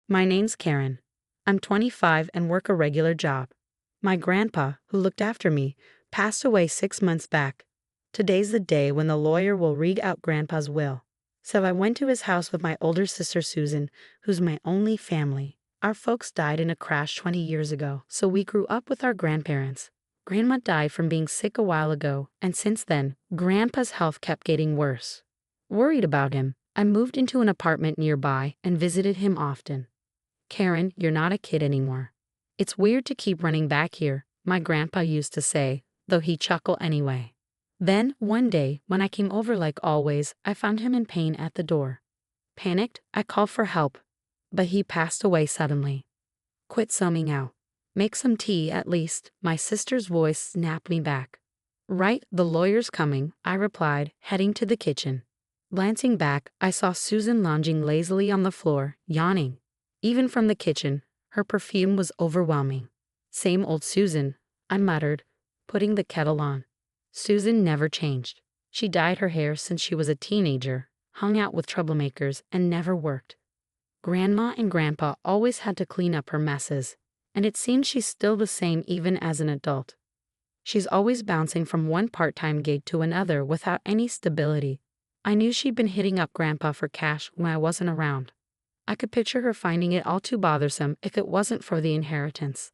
My name's Karen. I'm 25 and work a regular job. My grandpa, who looked after me, passed away 6 months back. Today's the day when the lawyer will read out Grandpa's will. So I went to his house with my older sister Susan, who's my only family. Our folks died in a crash 20 years ago, so we grew up with our grandparents. Grandma died from being sick a while ago, and since then, Grandpa's health kept getting worse. Worried about him, I moved into an apartment nearby and visited him often. Karen, you're not a kid anymore. It's weird to keep running back here, my grandpa used to say, though he'd chuckle anyway. Then, one day, when I came over like always, I found him in pain at the door. Panicked, I called for help, but he passed away suddenly. Quit zooming out. Make some tea at least, my sister's voice snapped me back. Right, the lawyer's coming, I replied, heading to the kitchen. Glancing back, I saw Susan lounging lazily on the floor, yawning. Even from the kitchen, her perfume was overwhelming. Same old Susan, I muttered, putting the kettle on. Susan never changed. She dyed her hair since she was a teenager, hung out with troublemakers, and never worked. Grandma and Grandpa always had to clean up her messes, and it seems she's still the same even as an adult. She's always bouncing from one part-time gig to another without any stability. I knew she'd been hitting up Grandpa for cash when I wasn't around. I could picture her finding it all too bothersome if it wasn't for the inheritance.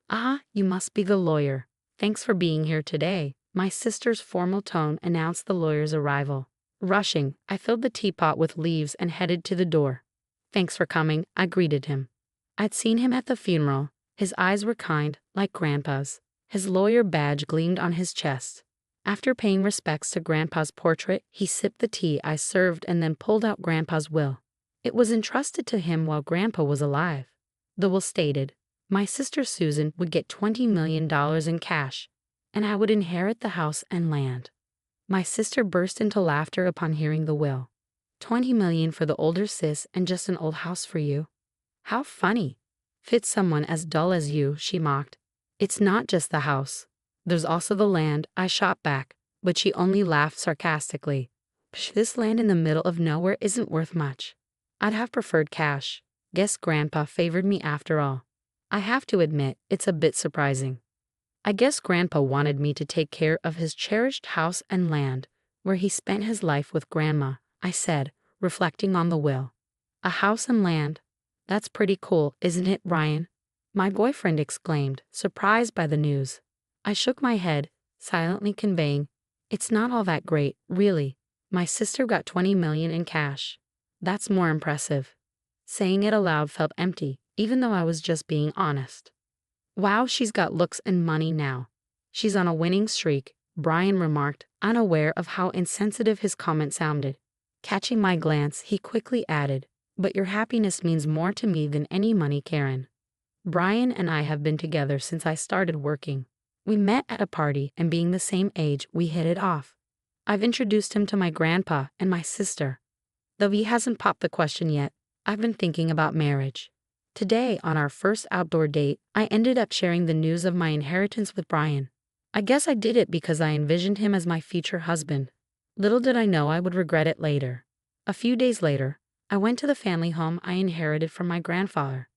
Ah, you must be the lawyer. Thanks for being here today. My sister's formal tone announced the lawyer's arrival. Rushing, I filled the teapot with leaves and headed to the door. Thanks for coming, I greeted him. I'd seen him at the funeral. His eyes were kind, like Grandpa's. His lawyer badge gleamed on his chest. After paying respects to Grandpa's portrait, he sipped the tea I served and then pulled out Grandpa's will. It was entrusted to him while Grandpa was alive. The will stated, my sister Susan would get $20 million in cash, and I would inherit the house and land. My sister burst into laughter upon hearing the will. $20 million for the older sis and just an old house for you. How funny. Fits someone as dull as you, she mocked. It's not just the house. There's also the land, I shot back, but she only laughed sarcastically. Psh, this land in the middle of nowhere isn't worth much. I'd have preferred cash. Guess Grandpa favored me after all. I have to admit, it's a bit surprising. I guess Grandpa wanted me to take care of his cherished house and land, where he spent his life with Grandma, I said, reflecting on the will. A house and land? That's pretty cool, isn't it, Ryan? My boyfriend exclaimed, surprised by the news. I shook my head, silently conveying, it's not all that great, really. My sister got $20 million in cash. That's more impressive. Saying it aloud felt empty, even though I was just being honest. Wow, she's got looks and money now. She's on a winning streak, Brian remarked, unaware of how insensitive his comment sounded. Catching my glance, he quickly added, but your happiness means more to me than any money, Karen. Brian and I have been together since I started working. We met at a party, and being the same age, we hit it off. I've introduced him to my grandpa and my sister. Though he hasn't popped the question yet, I've been thinking about marriage. Today, on our first outdoor date, I ended up sharing the news of my inheritance with Brian. I guess I did it because I envisioned him as my future husband. Little did I know I would regret it later. A few days later, I went to the family home I inherited from my grandfather.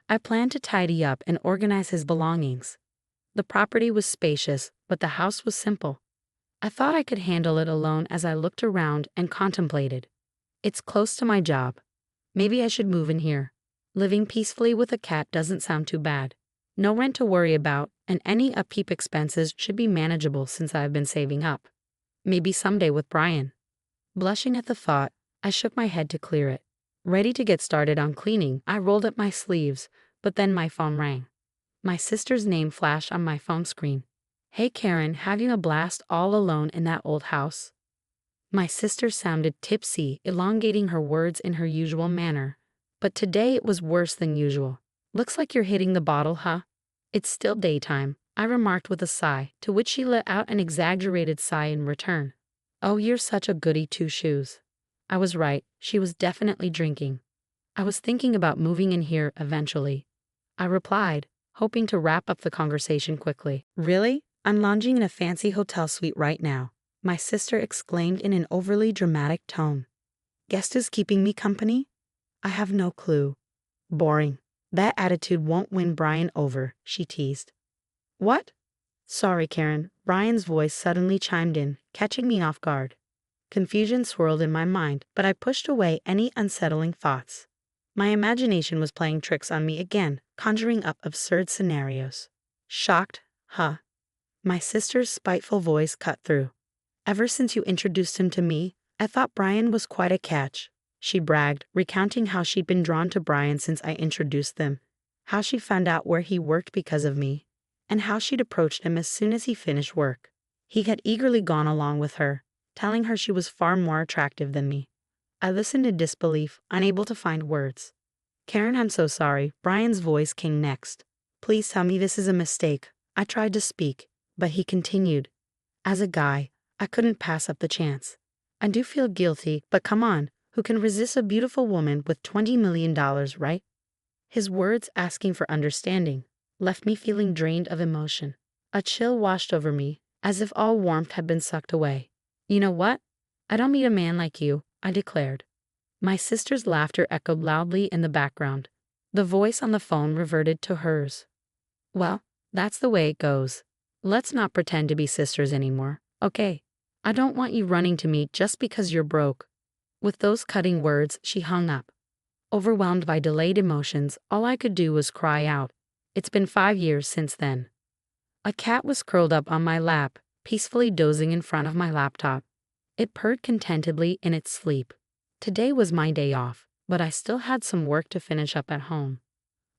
I planned to tidy up and organize his belongings. The property was spacious, but the house was simple. I thought I could handle it alone as I looked around and contemplated. It's close to my job. Maybe I should move in here. Living peacefully with a cat doesn't sound too bad. No rent to worry about, and any upkeep expenses should be manageable since I've been saving up. Maybe someday with Brian. Blushing at the thought, I shook my head to clear it. Ready to get started on cleaning, I rolled up my sleeves, but then my phone rang. My sister's name flashed on my phone screen. Hey Karen, having a blast all alone in that old house? My sister sounded tipsy, elongating her words in her usual manner. But today it was worse than usual. Looks like you're hitting the bottle, huh? It's still daytime, I remarked with a sigh, to which she let out an exaggerated sigh in return. Oh, you're such a goody two-shoes. I was right, she was definitely drinking. I was thinking about moving in here eventually. I replied, hoping to wrap up the conversation quickly. Really? I'm lounging in a fancy hotel suite right now, my sister exclaimed in an overly dramatic tone. Guest is keeping me company? I have no clue. Boring. That attitude won't win Brian over, she teased. What? Sorry, Karen. Brian's voice suddenly chimed in, catching me off guard. Confusion swirled in my mind, but I pushed away any unsettling thoughts. My imagination was playing tricks on me again, conjuring up absurd scenarios. Shocked, huh? My sister's spiteful voice cut through. Ever since you introduced him to me, I thought Brian was quite a catch, she bragged, recounting how she'd been drawn to Brian since I introduced them, how she found out where he worked because of me, and how she'd approached him as soon as he finished work. He had eagerly gone along with her, telling her she was far more attractive than me. I listened in disbelief, unable to find words. Karen, I'm so sorry. Brian's voice came next. Please tell me this is a mistake. I tried to speak, but he continued. As a guy, I couldn't pass up the chance. I do feel guilty, but come on, who can resist a beautiful woman with $20 million, right? His words, asking for understanding, left me feeling drained of emotion. A chill washed over me, as if all warmth had been sucked away. You know what? I don't need a man like you, I declared. My sister's laughter echoed loudly in the background. The voice on the phone reverted to hers. Well, that's the way it goes. Let's not pretend to be sisters anymore, okay? I don't want you running to me just because you're broke. With those cutting words, she hung up. Overwhelmed by delayed emotions, all I could do was cry out. It's been 5 years since then. A cat was curled up on my lap, peacefully dozing in front of my laptop. It purred contentedly in its sleep. Today was my day off, but I still had some work to finish up at home.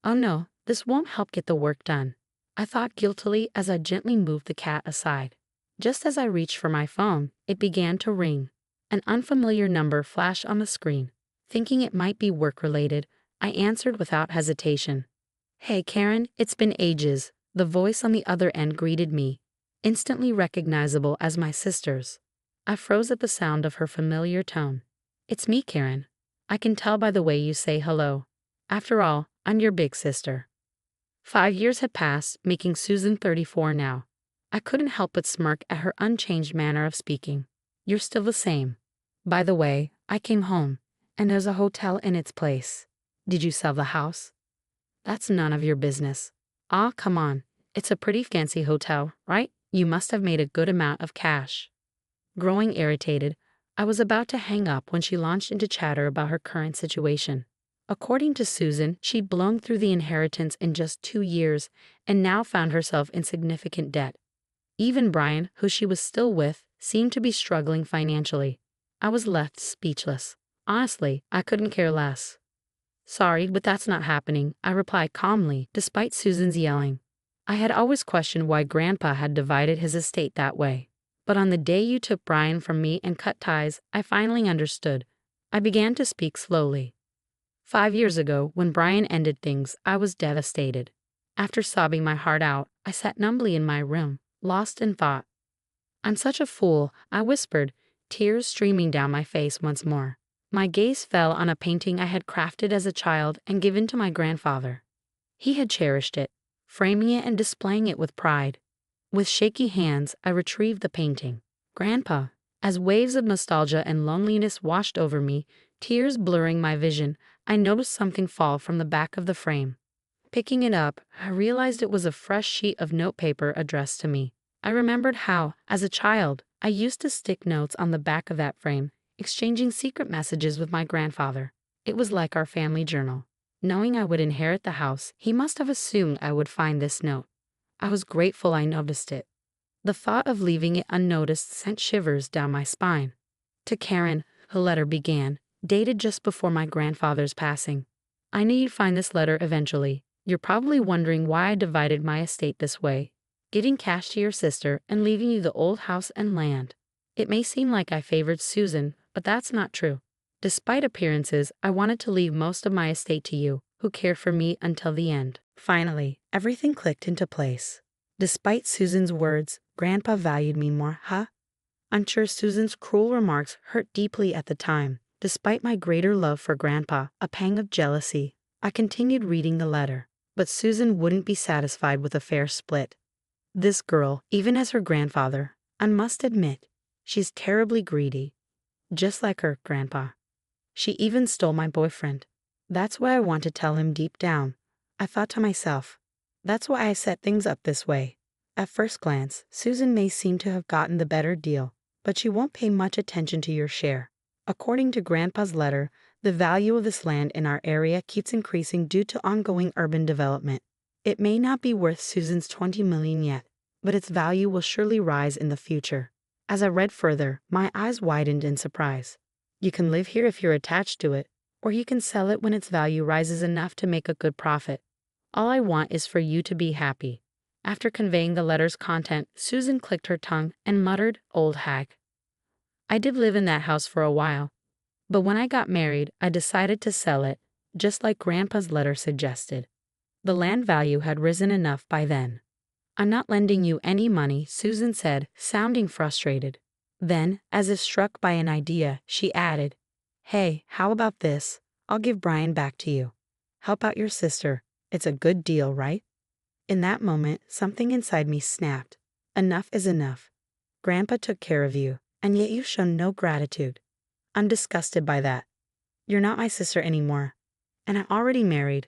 Oh no, this won't help get the work done, I thought guiltily as I gently moved the cat aside. Just as I reached for my phone, it began to ring. An unfamiliar number flashed on the screen. Thinking it might be work-related, I answered without hesitation. Hey Karen, it's been ages. The voice on the other end greeted me, instantly recognizable as my sister's. I froze at the sound of her familiar tone. It's me, Karen. I can tell by the way you say hello. After all, I'm your big sister. 5 years had passed, making Susan 34 now. I couldn't help but smirk at her unchanged manner of speaking. You're still the same. By the way, I came home, and there's a hotel in its place. Did you sell the house? That's none of your business. Ah, come on. It's a pretty fancy hotel, right? You must have made a good amount of cash. Growing irritated, I was about to hang up when she launched into chatter about her current situation. According to Susan, she'd blown through the inheritance in just 2 years and now found herself in significant debt. Even Brian, who she was still with, seemed to be struggling financially. I was left speechless. Honestly, I couldn't care less. Sorry, but that's not happening, I replied calmly, despite Susan's yelling. I had always questioned why Grandpa had divided his estate that way. But on the day you took Brian from me and cut ties, I finally understood. I began to speak slowly. 5 years ago, when Brian ended things, I was devastated. After sobbing my heart out, I sat numbly in my room, lost in thought. I'm such a fool, I whispered, tears streaming down my face once more. My gaze fell on a painting I had crafted as a child and given to my grandfather. He had cherished it, framing it and displaying it with pride. With shaky hands, I retrieved the painting. Grandpa, as waves of nostalgia and loneliness washed over me, tears blurring my vision, I noticed something fall from the back of the frame. Picking it up, I realized it was a fresh sheet of notepaper addressed to me. I remembered how, as a child, I used to stick notes on the back of that frame, exchanging secret messages with my grandfather. It was like our family journal. Knowing I would inherit the house, he must have assumed I would find this note. I was grateful I noticed it. The thought of leaving it unnoticed sent shivers down my spine. To Karen, the letter began, dated just before my grandfather's passing. I knew you'd find this letter eventually. You're probably wondering why I divided my estate this way, giving cash to your sister and leaving you the old house and land. It may seem like I favored Susan, but that's not true. Despite appearances, I wanted to leave most of my estate to you, who cared for me until the end. Finally, everything clicked into place. Despite Susan's words, Grandpa valued me more, huh? I'm sure Susan's cruel remarks hurt deeply at the time. Despite my greater love for Grandpa, a pang of jealousy, I continued reading the letter. But Susan wouldn't be satisfied with a fair split. This girl, even as her grandfather, I must admit, she's terribly greedy, just like her grandpa. She even stole my boyfriend. That's what I want to tell him deep down. I thought to myself. That's why I set things up this way. At first glance, Susan may seem to have gotten the better deal, but she won't pay much attention to your share. According to Grandpa's letter, the value of this land in our area keeps increasing due to ongoing urban development. It may not be worth Susan's $20 million yet, but its value will surely rise in the future. As I read further, my eyes widened in surprise. You can live here if you're attached to it, or you can sell it when its value rises enough to make a good profit. All I want is for you to be happy. After conveying the letter's content, Susan clicked her tongue and muttered, "Old hag." I did live in that house for a while, but when I got married, I decided to sell it, just like Grandpa's letter suggested. The land value had risen enough by then. "I'm not lending you any money," Susan said, sounding frustrated. Then, as if struck by an idea, she added, "Hey, how about this? I'll give Brian back to you. Help out your sister. It's a good deal, right?" In that moment, something inside me snapped. Enough is enough. Grandpa took care of you, and yet you've shown no gratitude. I'm disgusted by that. You're not my sister anymore, and I'm already married.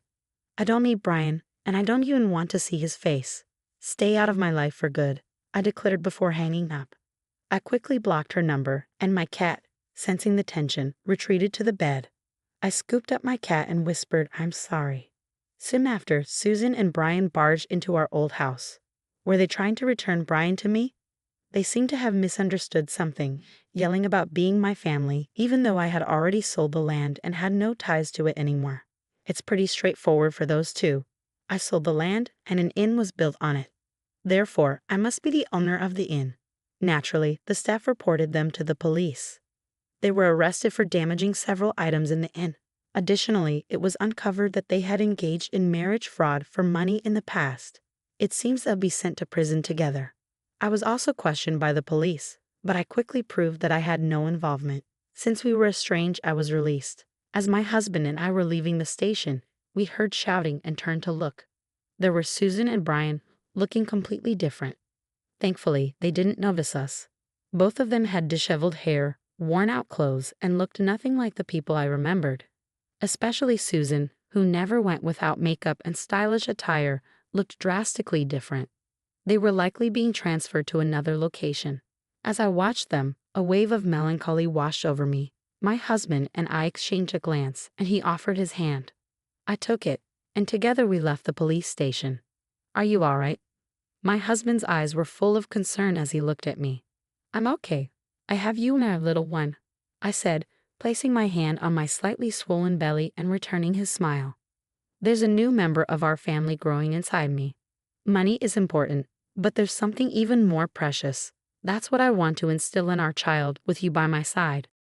I don't need Brian, and I don't even want to see his face. Stay out of my life for good, I declared before hanging up. I quickly blocked her number, and my cat, sensing the tension, retreated to the bed. I scooped up my cat and whispered, "I'm sorry." Soon after, Susan and Brian barged into our old house. Were they trying to return Brian to me? They seemed to have misunderstood something, yelling about being my family, even though I had already sold the land and had no ties to it anymore. It's pretty straightforward for those two. I sold the land, and an inn was built on it. Therefore, I must be the owner of the inn. Naturally, the staff reported them to the police. They were arrested for damaging several items in the inn. Additionally, it was uncovered that they had engaged in marriage fraud for money in the past. It seems they'll be sent to prison together. I was also questioned by the police, but I quickly proved that I had no involvement. Since we were estranged, I was released. As my husband and I were leaving the station, we heard shouting and turned to look. There were Susan and Brian, looking completely different. Thankfully, they didn't notice us. Both of them had disheveled hair, worn-out clothes, and looked nothing like the people I remembered. Especially Susan, who never went without makeup and stylish attire, looked drastically different. They were likely being transferred to another location. As I watched them, a wave of melancholy washed over me. My husband and I exchanged a glance, and he offered his hand. I took it, and together we left the police station. "Are you all right?" My husband's eyes were full of concern as he looked at me. "I'm okay. I have you and our little one," I said, placing my hand on my slightly swollen belly and returning his smile. "There's a new member of our family growing inside me. Money is important, but there's something even more precious. That's what I want to instill in our child with you by my side."